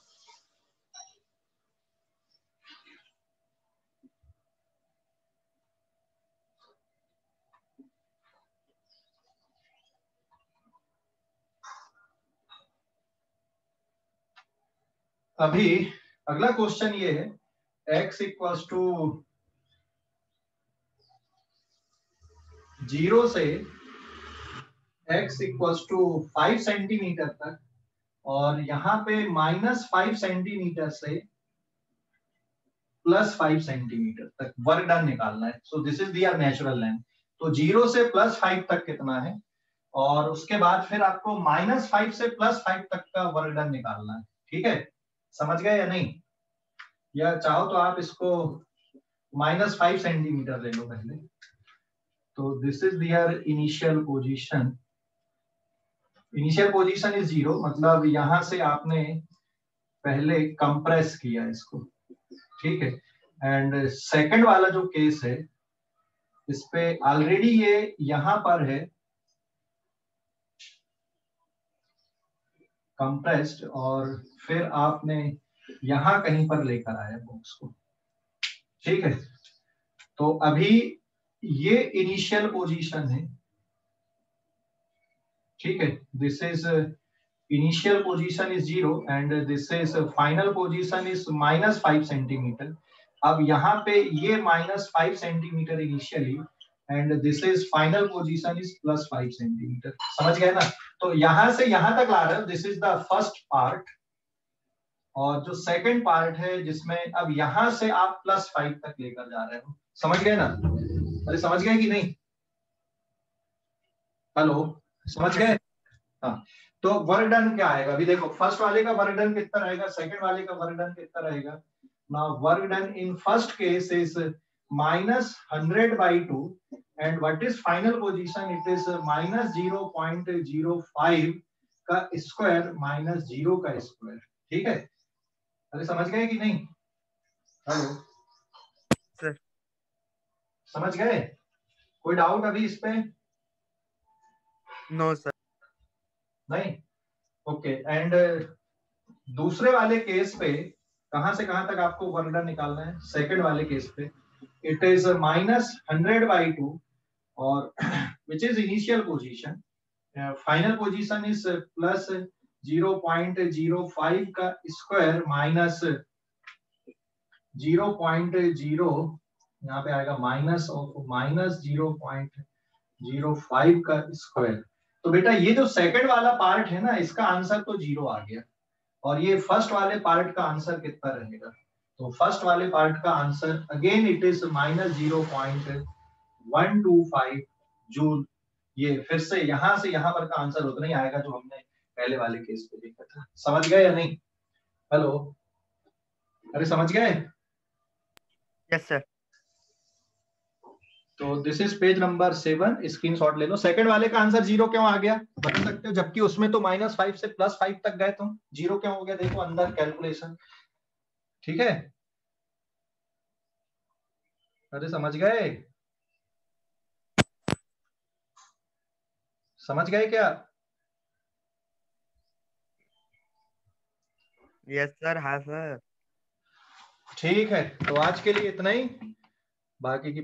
अभी अगला क्वेश्चन ये है, x इक्वल्स टू 0 से x इक्वल्स टू 5 सेंटीमीटर तक और यहाँ पे -5 सेंटीमीटर से +5 सेंटीमीटर तक वर्क डन निकालना है। So this is their natural length. तो 0 से +5 तक कितना है, और उसके बाद फिर आपको -5 से +5 तक का वर्क डन निकालना है, ठीक है? समझ गए या नहीं? या चाहो तो आप इसको -5 सेंटीमीटर ले लो पहले। तो this is their initial position. Initial position is 0, मतलब यहां से आपने पहले कंप्रेस किया इसको, ठीक है? एंड सेकंड वाला जो केस है इस पे ऑलरेडी ये यहां पर है कंप्रेस्ड, और फिर आपने यहां कहीं पर लेकर आया बॉक्स को, ठीक है? तो अभी ये इनिशियल पोजीशन है, ठीक है? This is initial position is 0 and this is final position is -5 centimetre. अब यहाँ पे ये -5 centimetre initially and this is final position is +5 centimetre. समझ गए ना? तो यहां से यहां तक ला रहे हो, this is the first part, और जो सेकंड पार्ट है जिसमें अब यहां से आप +5 तक लेकर जा रहे हो। समझ गए ना? अरे समझ गए कि नहीं? हेलो, समझ गए? हाँ, तो वर्क डन क्या आएगा अभी देखो। फर्स्ट वाले का वर्क डन कितना रहेगा, सेकंड वाले का वर्क डन कितना रहेगा। Now work done in first case is -100/2 and what is final position, it is -0.05 का स्क्वायर -0 का स्क्वायर, ठीक है? अरे समझ गए कि नहीं? हेलो सर, समझ गए? कोई डाउट अभी इस पे? No sir. नहीं? ओके। एंड दूसरे वाले केस पे कहां से कहां तक आपको वर्क डन निकालना है? सेकंड वाले केस पे इट इज -100/2 और which is initial position, final position is +0.05 का स्क्वायर -0.0, यहाँ पे आएगा -0.05 का स्क्वायर। तो बेटा ये जो सेकंड वाला पार्ट है ना, इसका आंसर तो 0 आ गया, और ये फर्स्ट वाले पार्ट का आंसर कितना रहेगा? तो फर्स्ट वाले पार्ट का answer again it is -0.125 joule. ये फिर से यहां पर का आंसर उतना ही आएगा जो हमने पहले वाले केस पे देखा था। समझ गए या नहीं? हेलो, अरे समझ गए? Yes sir. तो this is page number 7, screenshot ले लो। सेकंड वाले का आंसर 0 क्यों आ गया बता सकते हो? जबकि उसमें तो -5 से +5 तक गए तुम, 0 क्यों हो गया? देखो अंदर कैलकुलेशन। ठीक है, अरे समझ गए? समझ गए क्या? Yes sir. हाँ सर। ठीक है, तो आज के लिए इतना ही, बाकी की